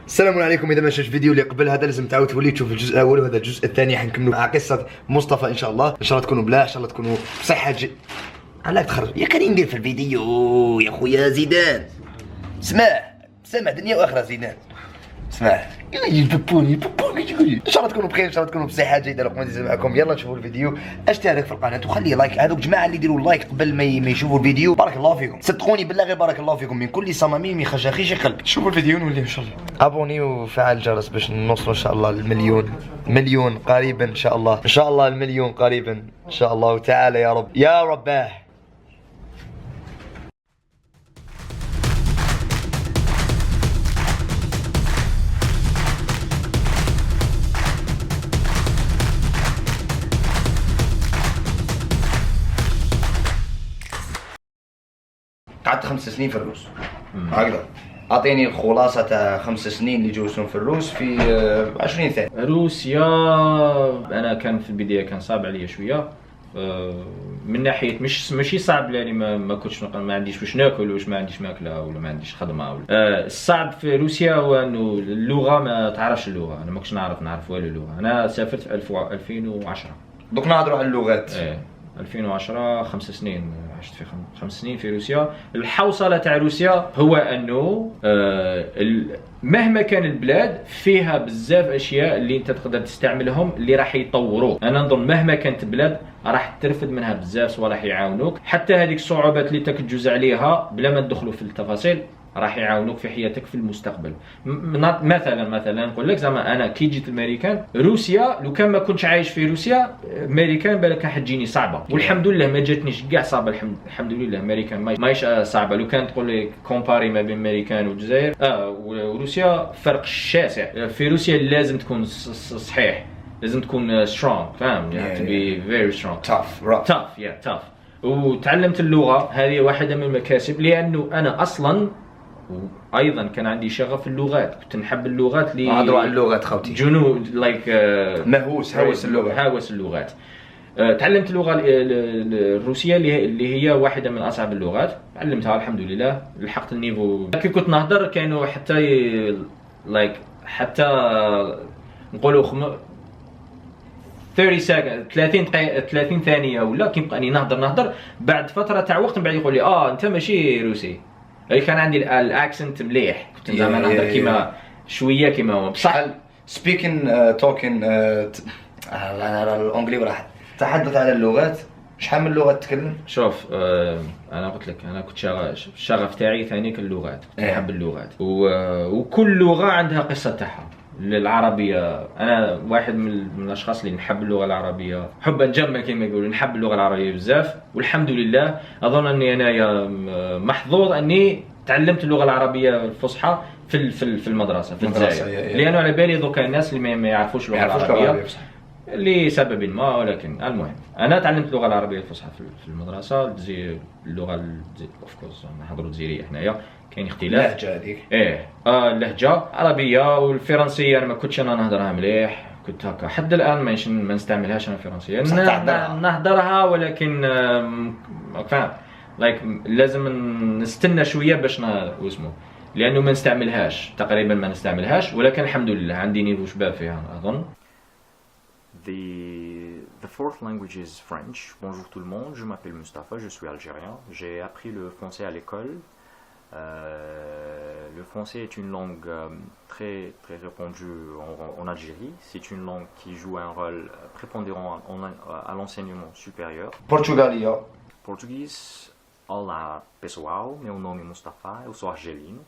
السلام عليكم. اذا ما شفتش الفيديو اللي قبل هذا لازم تعاود تولي تشوف الجزء الاول، وهذا الجزء الثاني حنكملوا مع قصه مصطفى ان شاء الله. ان شاء الله تكونوا بلا، ان شاء الله تكونوا بصحه علاك تخرج يا كريم ندير في الفيديو يا خويا زيدان. سمع دنيا واخره زيدان. اسمع يبوني ان شاء الله تكونوا بخير، ان شاء الله تكونوا بصحه جيده. لو كنت معكم يلا نشوفوا الفيديو، اشترك في القناه وخلي لايك. هذوك الجماعه اللي يديروا لايك قبل ما يشوفوا الفيديو بارك الله فيكم، صدقوني بالله غير بارك الله فيكم من كل صمامي خشاخيش قلبي. شوفوا الفيديو نولي ان شاء الله ابوني وفعل الجرس باش نوصلوا ان شاء الله المليون قريبا ان شاء الله، ان شاء الله المليون قريبا ان شاء الله تعالى يا رب يا رباه. قعدت 5 سنين في الروس هكذا. اعطيني خلاصه تاع 5 سنين اللي جوزتهم في الروس في 20 ثانيه. روسيا انا كان في البدايه كان صعب عليا شويه، من ناحيه ماشي صعب لاني ما كنتش ما عنديش واش ناكل، واش ما عنديش ماكله ولا ما عنديش خدمه ولا الصعب في روسيا هو انه اللغه ما تعرفش اللغه. انا ما كنتش نعرف والو اللغه. انا سافرت في 2010. دوك نهضروا على اللغات. 2010 5 سنين عشت في 5 سنين في روسيا. الحوصله تاع روسيا هو انه مهما كان البلاد فيها بزاف اشياء اللي انت تقدر تستعملهم اللي راح يطوروك. انا نظن مهما كانت البلاد راح ترفد منها بزاف وراح يعاونوك. حتى هذيك الصعوبات اللي تك تجوز عليها بلا ما ندخلوا في التفاصيل راح يعاونوك في حياتك في المستقبل. مثلا نقول لك زعما انا كي جيت الامريكان روسيا، لو كان ما كنتش عايش في روسيا امريكان بالك كان حتجيني صعبه، والحمد لله ما جاتنيش كاع صعبه. الحمد لله امريكان ماهيش صعبه. لو كان تقول لي كومباري ما بين امريكان والجزائر وروسيا فرق شاسع. في روسيا لازم تكون صحيح، لازم تكون سترونغ، فاهم؟ to be very strong tough. وتعلمت اللغه هذه واحده من المكاسب، لانه انا اصلا وايضا كان عندي شغف في اللغات. كنت نحب اللغات اللي نهضروا على اللغات خوتي جنود لايك هاوس اللغات. تعلمت اللغه الروسيه اللي هي واحده من اصعب اللغات. علمتها الحمد لله، لحقت النيفو. كي كنت نهضر كانوا حتى نقولوا 30 ثانيه ولا كيبقى اني نهضر بعد فتره تاع وقت من بعد يقول لي انت ماشي روسي. كان عندي الاكسنت مليح، كنت زعما نهضر كيما شويه كيما هو بصح سبيكين توكين الانجلي راح تحدث على اللغات. شحال من لغه تتكلم؟ شوف انا قلت لك انا كنت الشغف تاعي ثاني كاللغات. كنت نحب اللغات وكل لغه عندها قصه تاعها. العربيه انا واحد من الاشخاص اللي نحب اللغه العربيه حبا جما كما يقولوا. نحب اللغه العربيه بزاف والحمد لله. اظن اني انايا محظوظ اني تعلمت اللغه العربيه الفصحى في المدرسه في الجزائر، لانه على بالي دوكا الناس اللي ما يعرفوش اللغه العربيه لسبب ما، ولكن المهم انا تعلمت اللغه العربيه الفصحى في المدرسه. اللغه اوف كورس نهضروا الجزائريه حنايا، كاين اختلاف اللهجه هذيك. اللهجه العربيه والفرنسيه انا ما كنتش انا نهضرها مليح. كنت هكا حد الان ما نستعملهاش انا الفرنسيه. نهضرها ولكن فاهم لازم نستنى شويه باش واسمه، لانه ما نستعملهاش تقريبا ما نستعملهاش. ولكن الحمد لله عندي نيفو شباب فيها اظن. The fourth language is French. Bonjour tout le monde, je m'appelle Mustafa, je suis algérien. J'ai appris le français à l'école. Le français est une langue très répandue en Algérie. C'est une langue qui joue un rôle prépondérant à l'enseignement supérieur. Português. Olá pessoal, meu nome é Mustafa, eu sou argelino.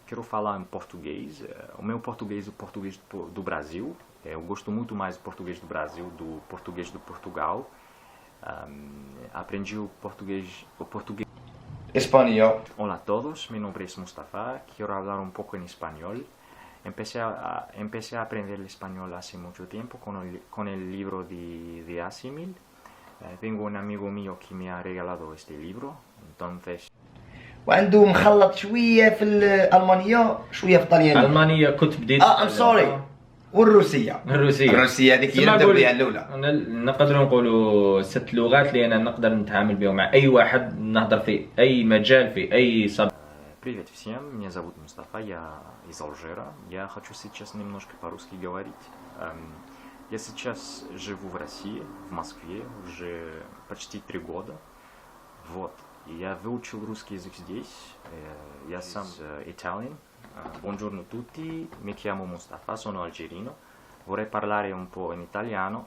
Quero falar em português. O meu português é o português do Brasil. Eu gosto muito mais do português do Brasil do português do Portugal. Aprendi o português. Espanhol. Olá a todos, meu nome é Mustafa. Quero falar um pouco em espanhol. Empecé a aprender el español hace mucho tiempo con el libro de Asimil. Tengo un amigo mío que me ha regalado este libro. Entonces. وعنده مخلط شويه في الالمانيه شويه في الطليانيه. المانيه كنت بديت ام سوري. والروسيه هذيك هي نبدا بها الاولى. نقدر نقولوا 6 لغات اللي انا نقدر نتعامل بهم مع اي واحد، نهضر في اي مجال في اي Привет всем, меня зовут Мустафа, я из Алжира. Я хочу сейчас немножко по-русски говорить. Я сейчас живу в России, в Москве, уже почти 3 года. Вот. И я выучил русский язык здесь. Я сам Italian. Buongiorno tutti, mi chiamo Mustafa, sono algerino. Vorrei parlare un po' in italiano.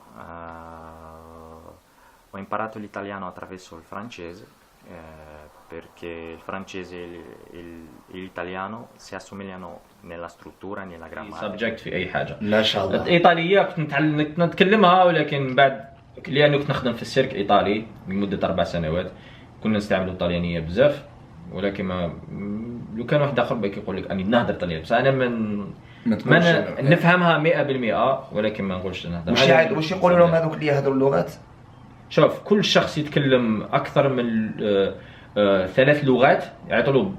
Ho imparato l'italiano attraverso il francese, perché il francese e l'italiano si assomigliano nella struttura, nella grammatica. سبجكت في اي حاجه. ما شاء الله. الايطاليه كنت نتكلمها، ولكن بعد لانه كنت نخدم في السيرك ايطالي لمده 4 سنوات كنا نستعملوا الطليانيه بزاف، ولكن ما لو كان واحد اخر بك يقول لك اني نهضر طلياني، بس انا ما نفهمها 100%، ولكن ما نقولش نهضر. وش يقولوا لهم هذوك اللي يهضروا اللغات؟ شوف، كل شخص يتكلم اكثر من 3 لغات يعطوا له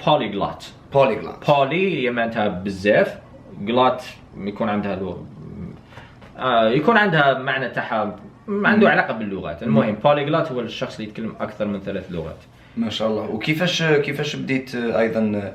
بوليغلوت. بولي هي معناتها بزاف، غلات يكون عندها يكون عندها معنى تاعها عنده علاقه باللغات. المهم بوليغلوت هو الشخص اللي يتكلم اكثر من 3 لغات. ما شاء الله. وكيفاش بديت ايضا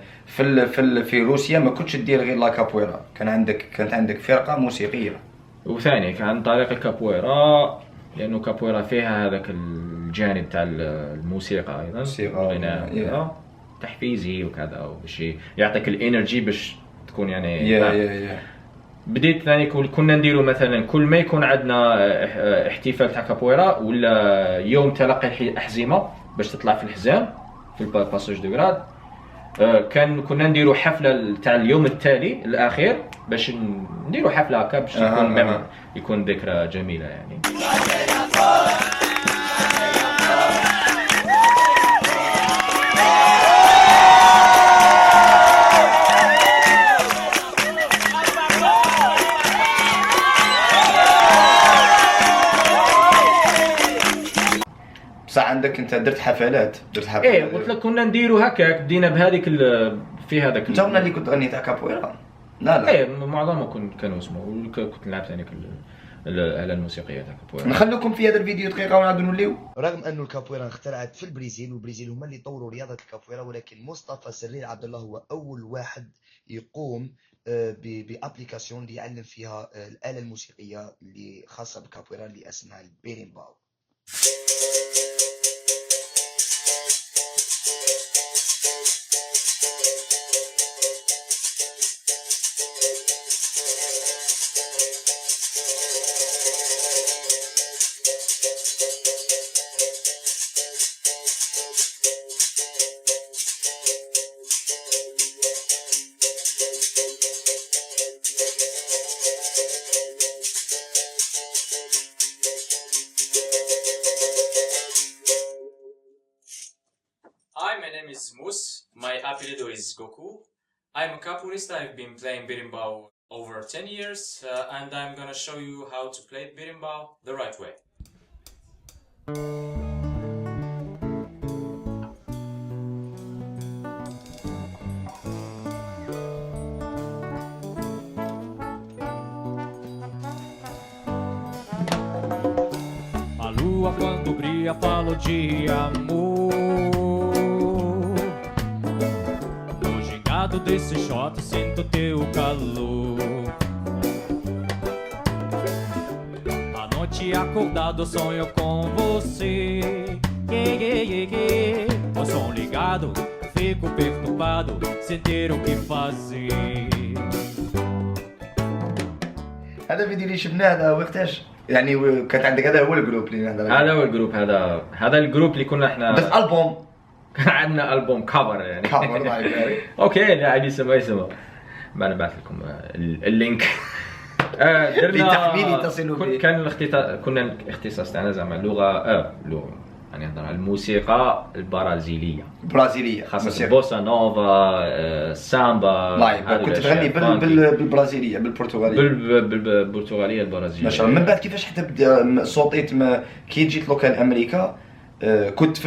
في روسيا؟ ما كنتش دير غير لا كابويرا، كانت عندك فرقه موسيقيه. وثاني كان عن طريق الكابويرا، لانه كابويرا فيها هذاك الجانب تاع الموسيقى ايضا، الغناء تحفيزي وكذا، وباش يعطيك الانرجي باش تكون يعني بديت ثاني كنا نديروا مثلا كل ما يكون عندنا احتفال تاع كابويرا ولا يوم تلقي الاحزمه باش تطلع في الحزام في الباساج دو غراد، كنا نديروا حفله تاع اليوم التالي الاخير باش نديروا حفله هكا باش يكون ذكرى جميله يعني. بصح عندك انت درت حفلات ايه قلت لك كنا نديروا هكاك، بدينا بهذيك في هذاك انت اللي كنت تغني تاع كابويرا؟ لا ايه معظمهم كانوا اسمه، كنت نلعب ثاني الآلة الموسيقية تاع كابويرا. نخلوكم في هذا الفيديو دقيقة ونعاودو نوليو. رغم انه الكابويرا اخترعت في البرازيل، والبرازيل هما اللي طوروا رياضة الكابويرا، ولكن مصطفى سرير عبد الله هو اول واحد يقوم بابليكاسيون اللي يعلم فيها الآلة الموسيقية اللي خاصة بالكابويرا اللي اسمها البيريمباو. Hi, my name is Mus. My apelido is Goku. I'm a capoeirista. I've been playing berimbau over 10 years, and I'm gonna show you how to play berimbau the right way. A lua quando brilha falo de amor. No gingado desse shot sinto teu calor. À noite acordado sonho com você. O som ligado, fico perturbado sem ter o que fazer. هذا الفيديو اللي شفناه هذا وقتاش؟ يعني كانت عندك هذا هو الجروب اللي نهضر هذا هو الجروب، هذا الجروب اللي كنا احنا بس ألبوم. كان عندنا ألبوم كفر يعني. كفر الله يبارك. اوكي، لا عادي يسمى ما نبعث لكم اللينك. درنا لتحميل تصلوا به. كان كنا الاختصاص تاعنا زعما لغه يعني نهضر على الموسيقى البرازيليه خاصة بوسا نوفا، سامبا. لايف كنت تغني بالبرازيليه بالبرتغاليه البرازيليه. ما شاء الله. من بعد كيفاش حتى صوتيت كي جيت لوكال امريكا كنت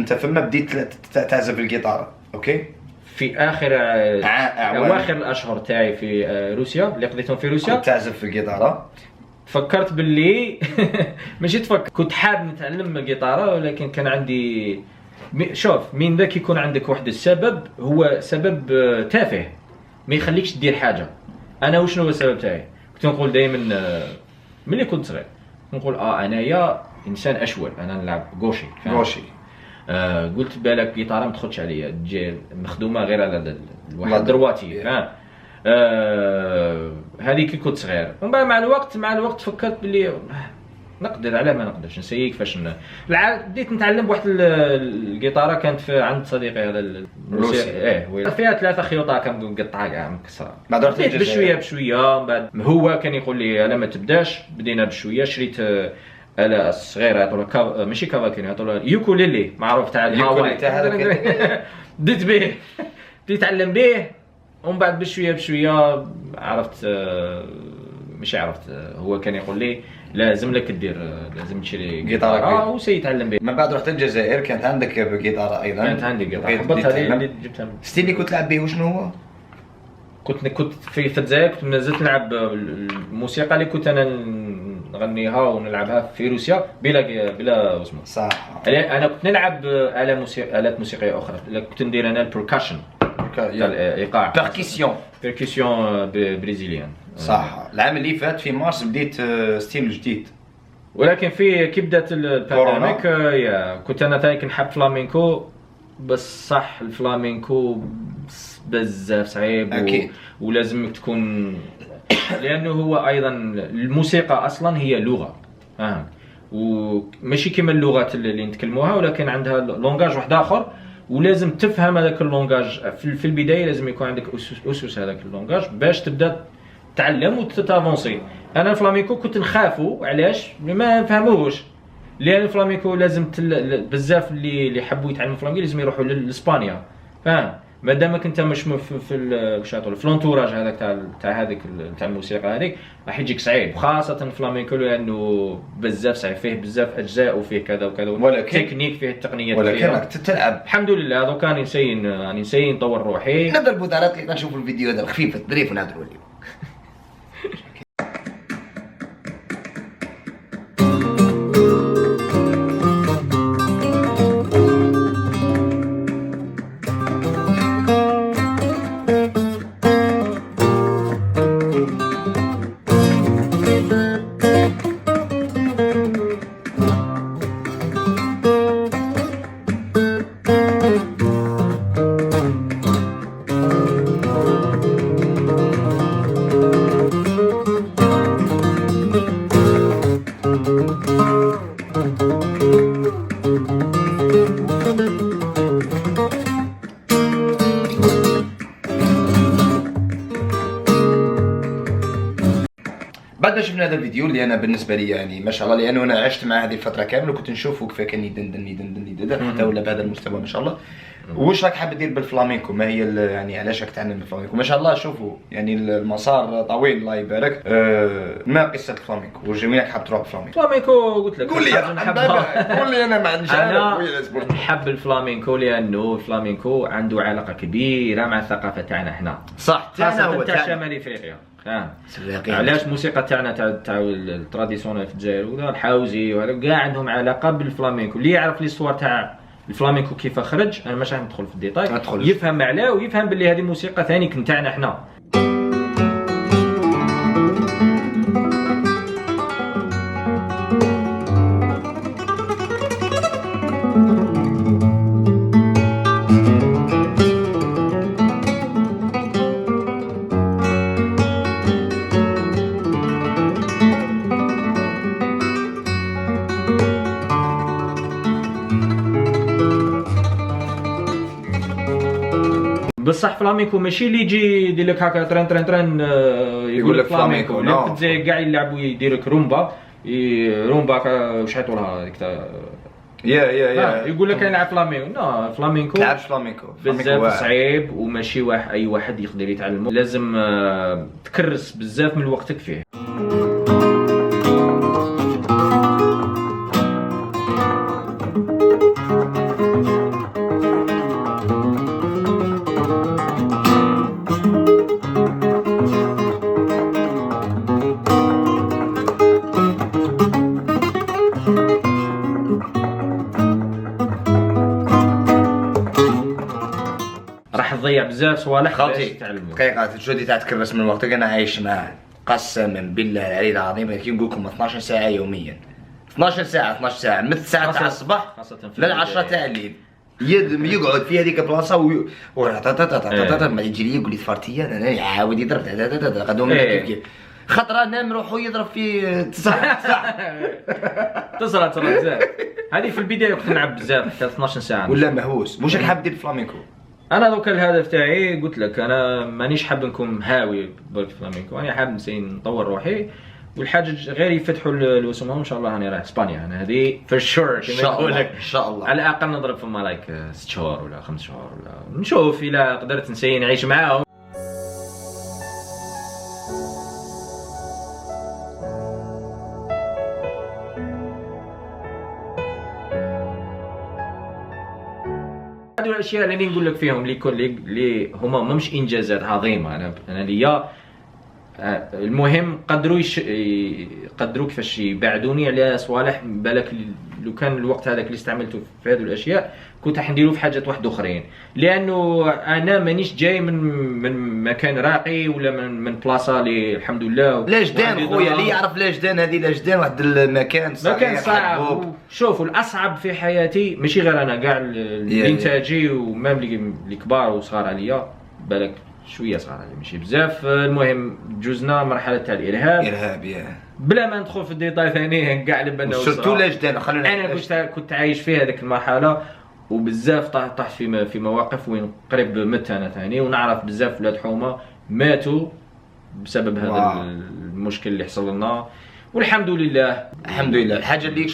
انت بديت تعزف الجيتار؟ اوكي في اخر اواخر الاشهر تاعي في روسيا اللي قضيتهم في روسيا كنت تعزف في الجيتار. فكرت باللي ماشي كنت حاب نتعلم الجيتار، ولكن كان عندي شوف من ذاك يكون عندك واحد السبب هو سبب تافه ما يخليكش دير حاجه. انا وشنو هو السبب تاعي؟ كنت نقول دائما ملي كنت صغير نقول انايا انسان اشول، انا نلعب غوشي غوشي. قلت بالك جيتارة ما تدخلش عليا، تجي مخدومه غير على الواحد درواتي. هذه كي كنت صغير. ومن بعد مع الوقت فكرت باللي نقدر، علاه ما نقدرش نسيي كيفاش بديت نتعلم بواحد الجيتاره كانت عند صديقي هذا الموسيقى فيها 3 خيوط كنقطعها كاع مكسره. بعد رحت بشويه من بعد هو كان يقول لي الا ما تبداش. بدينا بشويه، شريت آلة صغيره يعطوها ماشي كافاكين، يعطوها يوكوليلي معروف تاع الهاواي تاع هذاك. بديت به نتعلم به. ومن بعد بشويه عرفت ماشي عرفت هو كان يقول لي لازم لك لازم تشري جيتارة وسيتعلم به. من بعد رحت الجزائر كانت عندك جيتارة ايضا؟ كانت عندي جيتارة حبطتها اللي جبتها. ستيل اللي كنت تلعب به وشنو هو؟ كنت في الجزائر كنت نزلت نلعب الموسيقى اللي كنت انا نغنيها ونلعبها في روسيا بلا اسمه صح. انا كنت نلعب آلات موسيقية اخرى، كنت ندير انا البركشن الايقاع بيركسيون بريزيليان. صح. العام اللي فات في مارس بديت ستيل جديد، ولكن في بدات البانديميك كنت انا ثاني كنحب فلامينكو، بس صح الفلامينكو بزاف صعيب أكيد. ولازم تكون لانه هو ايضا الموسيقى اصلا هي لغه وماشي كيما اللغات اللي نتكلموها، ولكن عندها لونغاج واحد اخر ولازم تفهم هذاك اللونغاج. في البدايه لازم يكون عندك اسس هذاك اللونغاج باش تبدا تعلم وتتافونسي. انا الفلامينكو كنت نخافو، علاش؟ ما نفهموهوش، لان الفلامينكو لازم بزاف اللي يحبوا يتعلموا الفلامينكو لازم يروحوا لاسبانيا، فاهم؟ مادامك انت مش في الفلونتوراج هذاك تاع هذيك تاع الموسيقى هذيك راح يجيك صعيب، خاصه الفلامينكو لانه بزاف صعيب، فيه بزاف اجزاء وفيه كذا وكذا، ولكن تكنيك فيه التقنيات ولكن راك تلعب. الحمد لله دوك راني نسيي نطور روحي. نضربوا دارات اللي نشوفوا الفيديو هذا خفيف الظريف ونهضروا اليوم. بعد ما شفنا هذا الفيديو اللي انا بالنسبه لي يعني ما شاء الله، لانه انا عشت مع هذه الفتره كامله وكنت نشوفه كيف كان يدندن حتى ولا بهذا المستوى ما شاء الله. واش راك حاب دير بالفلامينكو؟ ما هي يعني علاش راك تعلم الفلامينكو؟ ما شاء الله شوفوا يعني المسار طويل الله يبارك. ما قصه الفلامينكو وين راك حاب تروح بالفلامينكو؟ الفلامينكو قلت لك قول لي انا ما عنديش انا نحب الفلامينكو لانه الفلامينكو عنده علاقه كبيره مع الثقافه تاعنا احنا، صح، خاصه تاع شمال افريقيا. علاش الموسيقى تاعنا تاع التراديسيونيل في الجزائر ولا الحاوزي وهذا كاع عندهم علاقه بالفلامينكو. اللي يعرف ليستوار تاع الفلامينكو كيف خرج، انا ماشي ندخل في الديتاي، يفهم علاه ويفهم باللي هذه موسيقى ثاني كنت تاعنا احنا. بصح فلامينكو ماشي اللي يجي يدير لك هكا ترن يقول لك فلامينكو. لا في الجزائر كاع يلعبوا يدير لك رومبا واش يعيطوا لها هذيك تاع يقول لك انا نلعب فلامينكو. لا فلامينكو تلعبش فلامينكو بزاف صعيب وماشي اي واحد يقدر يتعلمه، لازم تكرس بزاف من وقتك فيه. تضيع بزاف صوالح باش خالتي تتعلموا. دقيقة شو دي تاعك الرسم الوقت انا عايش معاه قسما بالله العلي العظيم كي نقول لكم 12 ساعة يوميا 12 ساعة من 9 تاع الصباح خاصة في لل 10 تاع الليل يقعد في هذيك البلاصة ما يجي لي يقول لي تفارتيان انا يعاود يضرب غدوه من كيف خطرة نام روحو يضرب في 9 تصرى بزاف. هذه في البداية كنت نلعب بزاف حتى 12 ساعة ولا مهووس واش راك حاب دير فلامينكو؟ انا دوكا الهدف تاعي قلت لك انا مانيش حاب نكون هاوي برك فلامينكو، انا حاب نطور روحي والحاجه غير يفتحوا الوسمهم ان شاء الله راني رايح اسبانيا. انا هذه فور شور كما نقول لك ان شاء الله على الاقل نضرب فما لايك 6 شهور ولا 5 شهور ولا نشوف الا قدرت نسي نعيش معاهم. هذو الاشياء اللي نقول لك فيهم اللي هما مش انجازات عظيمه. انا ليا المهم قدروا كيفاش يبعدوني على صوالح بالك لو كان الوقت هذاك اللي استعملته في هذو الاشياء كنت راح نديرو في حاجات واحد اخرين، لانه انا مانيش جاي من مكان راقي ولا من بلاصه اللي الحمد لله لاجدان خويا اللي يعرف لاجدان هذه لاجدان واحد المكان صغير مكان صعب. شوفوا الاصعب في حياتي ماشي غير انا كاع الانتاجي ومام اللي كبار وصغار عليا بالك شويه صغار عليا ماشي بزاف. المهم جوزنا مرحله تاع الارهاب بلا ما ندخل في الديتاي ثاني كاع اللي بالنا سورتو لاجدان خلونا انا كنت عايش في هذيك المرحله وبزاف طحت في مواقف وين قريب مت انا ثاني ونعرف بزاف ولاد حومه ماتوا بسبب هذا المشكل اللي حصل لنا والحمد لله. الحمد لله. الحاجه اللي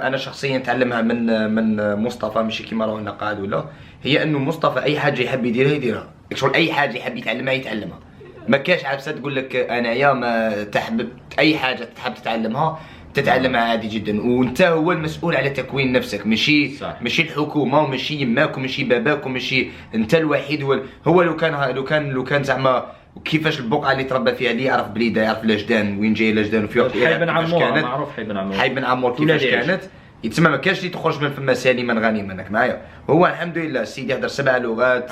انا شخصيا نتعلمها من مصطفى ماشي كيما راهو قاعد ولا هي انه مصطفى اي حاجه يحب يديرها شغل اي حاجه يحب يتعلمها ما كاش عبسه تقول لك انايا ما تحب اي حاجه تحب تتعلمها عادي جدا وانت هو المسؤول على تكوين نفسك ماشي الحكومه وماشي يماك وماشي باباك وماشي انت الوحيد هو لو كان زعما كيفاش البقعه اللي تربى فيها اللي يعرف بليده يعرف لاجدان وين جاي لاجدان وفي وقت حي بن عمور معروف حي بن عمور كيفاش كانت يتسمى ما كانش اللي تخرج من فما سالما غانما انك معايا. هو الحمد لله السيد يهدر 7 لغات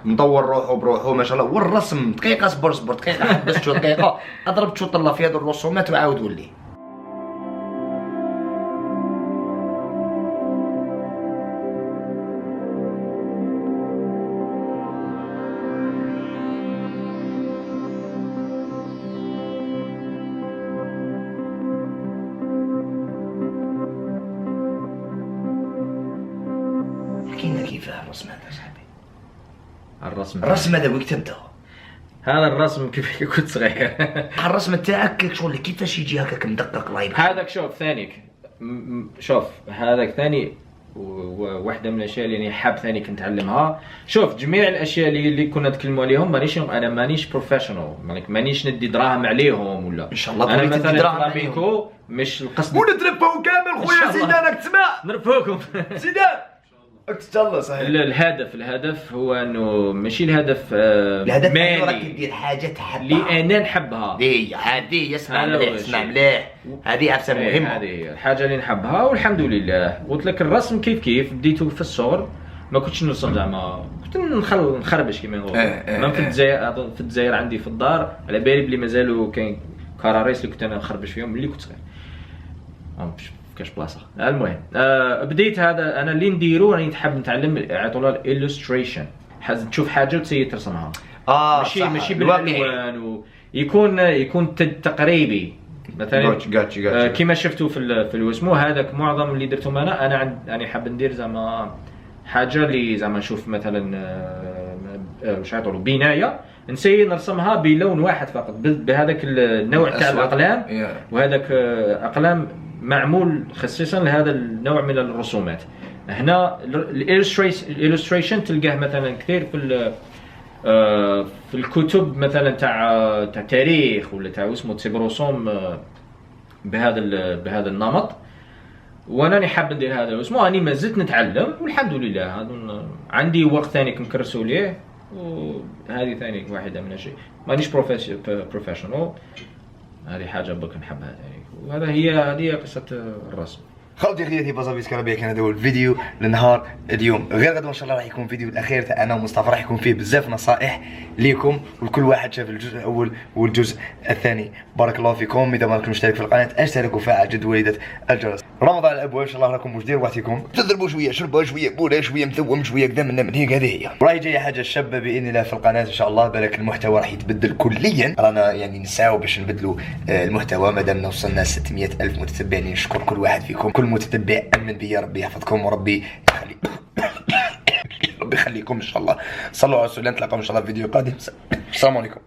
مطور روحه بروحه ما شاء الله. والرسم دقيقه صبر دقيقه حبست شو دقيقه اضرب شو طلع في هذو الرسومات وعاود ولي حكينا كيف الرسم هذا صاحبي. الرسم هذا وين كتبته؟ هذا الرسم كيف كنت صغير. الرسم تاعك شغل كيفاش يجي هكاك مدقق لايب؟ هذاك شوف ثانيك شوف هذاك ثاني واحدة من الاشياء اللي حاب ثاني كنت نتعلمها. شوف جميع الاشياء اللي كنا نتكلموا عليهم انا مانيش بروفيشنال مانيش ندي دراهم عليهم ولا ان شاء الله انا مثلا فلامينكو مش القصد ونضربوا كامل خويا زيدانك تسمع نرفوكم زيدان الله صحيح. الهدف هو انه ماشي الهدف مالي راك دير حاجه تحبها اللي انا نحبها هذه اسمع مليح هذه عفسه مهمه هذه الحاجه اللي نحبها والحمد لله. قلت لك الرسم كيف بديته في الصغر ما كنتش نرسم زعما كنت نخربش كيما نقولوا في الجزائر عندي في الدار على بالي بلي مازالوا كاين كراريس اللي كنت انا نخربش فيهم ملي كنت صغير كاش بلاصه. المهم بديت هذا انا اللي نديرو راني نحب نتعلم عطوله الالوستريشن تشوف حاجه وتسيي ترسمها ماشي بالالوان ويكون تقريبي مثلا كيما شفتوا في الوسمو هذاك معظم اللي درتهم انا يعني حاب ندير زعما حاجه اللي زعما نشوف مثلا واش يعطولوا بنايه نسيي نرسمها بلون واحد فقط بهذاك النوع تاع الاقلام وهذاك اقلام معمول خصيصا لهذا النوع من الرسومات. هنا الالوستريشن تلقاه مثلا كثير في الكتب مثلا تاع تاريخ ولا تاع اسمه تصيب رسوم بهذا النمط وانا حاب ندير هذا اسمه اني ما زلت نتعلم والحمد لله. هذا عندي وقت ثاني كنكرسوا ليه وهذه ثاني واحده من الشيء مانيش بروفيشنال هذه حاجه بك نحبها ثاني وهذا هي قصه الرسم. خوتي غيرتي بازابيس كربيه، كان هذا هو الفيديو لنهار اليوم. غير غدوه ان شاء الله راح يكون فيديو الاخير تاع انا ومصطفى، راح يكون فيه بزاف نصائح ليكم ولكل واحد شاف الجزء الاول والجزء الثاني. بارك الله فيكم. اذا ما راكم مشترك في القناه اشتركوا وفعل جرس الجرس. رمضان على الابواب ان شاء الله راكم واش ديروا وقتكم، تضربوا شويه، شربوا شويه بوله، شويه مثوم، شويه كذا من هيك. هذه هي راهي جايه حاجه شابه باذن الله في القناه ان شاء الله. بالك المحتوى راح يتبدل كليا، رانا يعني نسعوا باش نبدلوا المحتوى مادامنا وصلنا 600 الف متتبع. نشكر كل واحد فيكم، كل متتبع امن بيا، ربي يحفظكم وربي يخلي ربي يخليكم ان شاء الله. صلوا على رسول الله، نتلاقاو ان شاء الله في فيديو قادم. السلام عليكم.